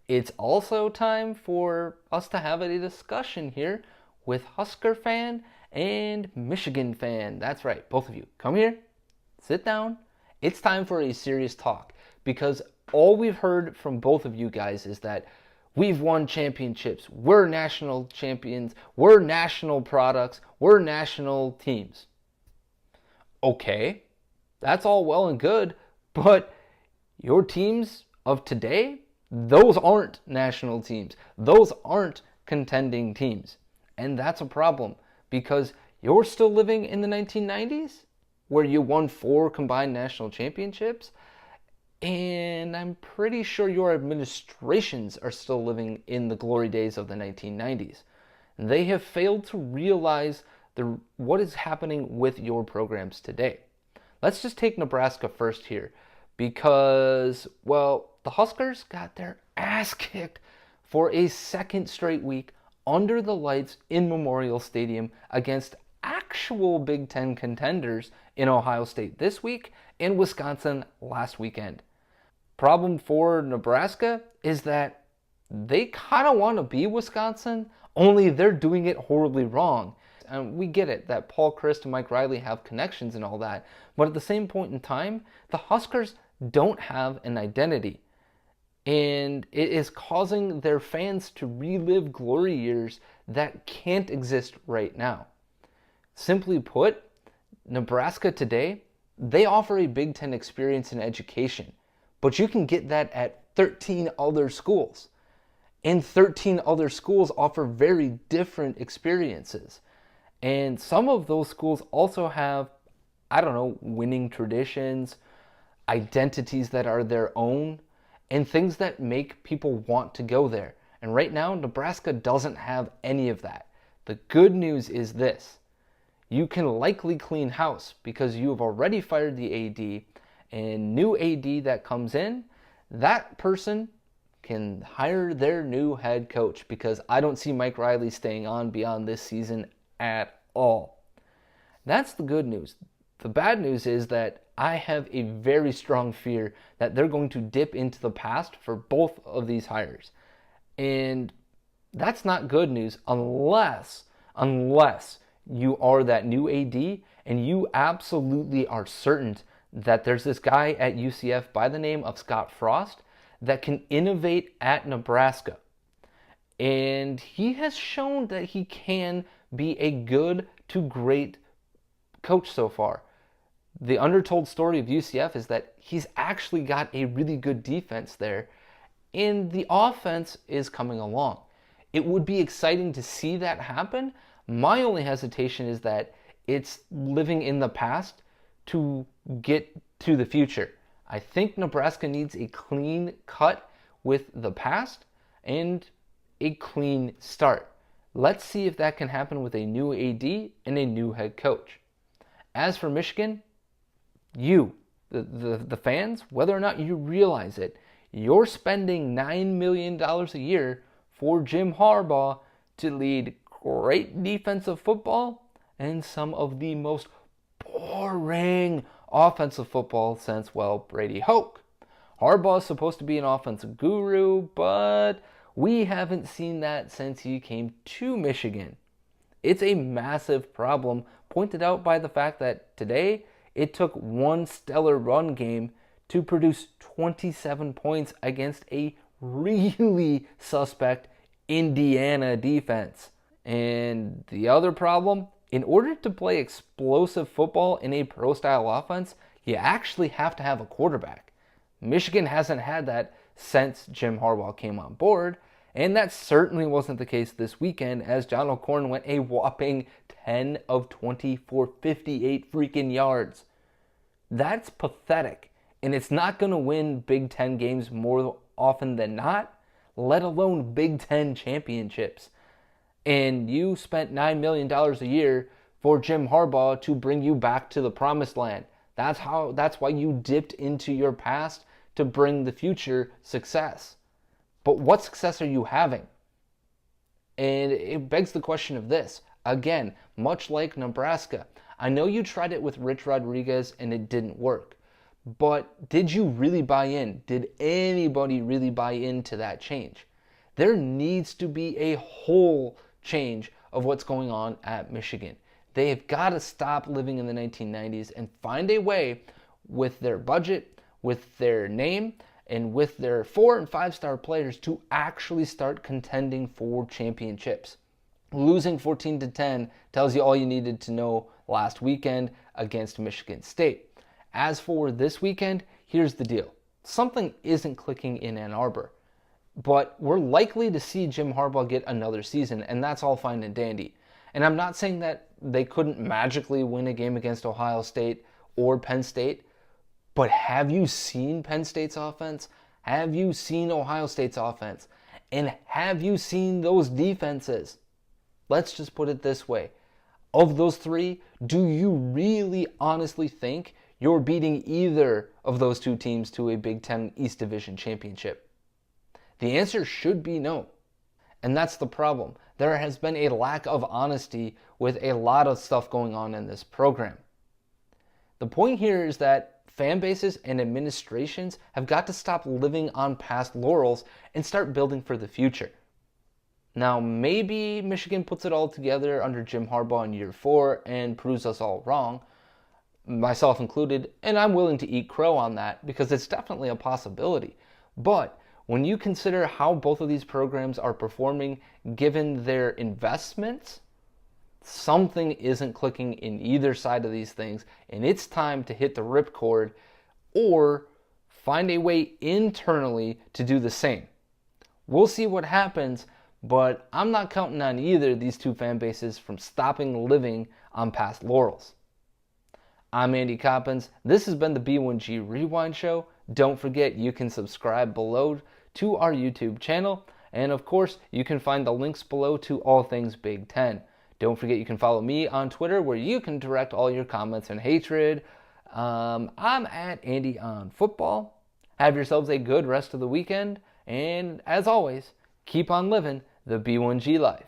It's also time for us to have a discussion here with Husker fan and Michigan fan. That's right, both of you. Come here, sit down. It's time for a serious talk because all we've heard from both of you guys is that we've won championships, we're national champions, we're national products, we're national teams. Okay, that's all well and good, but your teams of today, those aren't national teams. Those aren't contending teams. And that's a problem because you're still living in the 1990s where you won 4 combined national championships. And I'm pretty sure your administrations are still living in the glory days of the 1990s. They have failed to realize what is happening with your programs today. Let's just take Nebraska first here because, well, the Huskers got their ass kicked for a second straight week under the lights in Memorial Stadium against actual Big Ten contenders in Ohio State this week and Wisconsin last weekend. Problem for Nebraska is that they kind of want to be Wisconsin, only they're doing it horribly wrong. And we get it that Paul Chryst and Mike Riley have connections and all that, but at the same point in time, the Huskers don't have an identity. And it is causing their fans to relive glory years that can't exist right now. Simply put, Nebraska today, they offer a Big Ten experience in education, but you can get that at 13 other schools. And 13 other schools offer very different experiences. And some of those schools also have, winning traditions, identities that are their own, and things that make people want to go there. And right now, Nebraska doesn't have any of that. The good news is this. You can likely clean house because you have already fired the AD, and new AD that comes in, that person can hire their new head coach because I don't see Mike Riley staying on beyond this season at all. That's the good news. The bad news is that I have a very strong fear that they're going to dip into the past for both of these hires. And that's not good news unless you are that new AD and you absolutely are certain that there's this guy at UCF by the name of Scott Frost that can innovate at Nebraska. And he has shown that he can be a good to great coach so far. The undertold story of UCF is that he's actually got a really good defense there, and the offense is coming along. It would be exciting to see that happen. My only hesitation is that it's living in the past to get to the future. I think Nebraska needs a clean cut with the past and a clean start. Let's see if that can happen with a new AD and a new head coach. As for Michigan, you, the fans, whether or not you realize it, you're spending $9 million a year for Jim Harbaugh to lead great defensive football and some of the most boring offensive football since, well, Brady Hoke. Harbaugh is supposed to be an offensive guru, but we haven't seen that since he came to Michigan. It's a massive problem, pointed out by the fact that today it took one stellar run game to produce 27 points against a really suspect Indiana defense. And the other problem, in order to play explosive football in a pro-style offense, you actually have to have a quarterback. Michigan hasn't had that since Jim Harbaugh came on board, and that certainly wasn't the case this weekend as John O'Korn went a whopping 10 of 20 for 58 freaking yards. That's pathetic, and it's not going to win Big Ten games more often than not, let alone Big Ten championships. And you spent $9 million a year for Jim Harbaugh to bring you back to the promised land. That's why you dipped into your past to bring the future success. But what success are you having? And it begs the question of this. Again, much like Nebraska, I know you tried it with Rich Rodriguez and it didn't work. But did you really buy in? Did anybody really buy into that change? There needs to be a whole change of what's going on at Michigan. They have got to stop living in the 1990s and find a way with their budget, with their name, and with their 4 and 5-star players to actually start contending for championships. Losing 14-10 tells you all you needed to know last weekend against Michigan State. As for this weekend, here's the deal. Something isn't clicking in Ann Arbor, but we're likely to see Jim Harbaugh get another season, and that's all fine and dandy. And I'm not saying that they couldn't magically win a game against Ohio State or Penn State, but have you seen Penn State's offense? Have you seen Ohio State's offense? And have you seen those defenses? Let's just put it this way. Of those three, do you really honestly think you're beating either of those two teams to a Big Ten East Division championship? The answer should be no. And that's the problem. There has been a lack of honesty with a lot of stuff going on in this program. The point here is that fan bases and administrations have got to stop living on past laurels and start building for the future. Now, maybe Michigan puts it all together under Jim Harbaugh in year 4 and proves us all wrong, myself included, and I'm willing to eat crow on that because it's definitely a possibility. But when you consider how both of these programs are performing given their investments, something isn't clicking in either side of these things, and it's time to hit the ripcord or find a way internally to do the same. We'll see what happens, but I'm not counting on either of these two fan bases from stopping living on past laurels. I'm Andy Coppins. This has been the B1G Rewind Show. Don't forget you can subscribe below to our YouTube channel, and of course you can find the links below to all things Big Ten. Don't forget you can follow me on Twitter where you can direct all your comments and hatred. I'm at Andy on Football. Have yourselves a good rest of the weekend, and as always, keep on living the B1G life.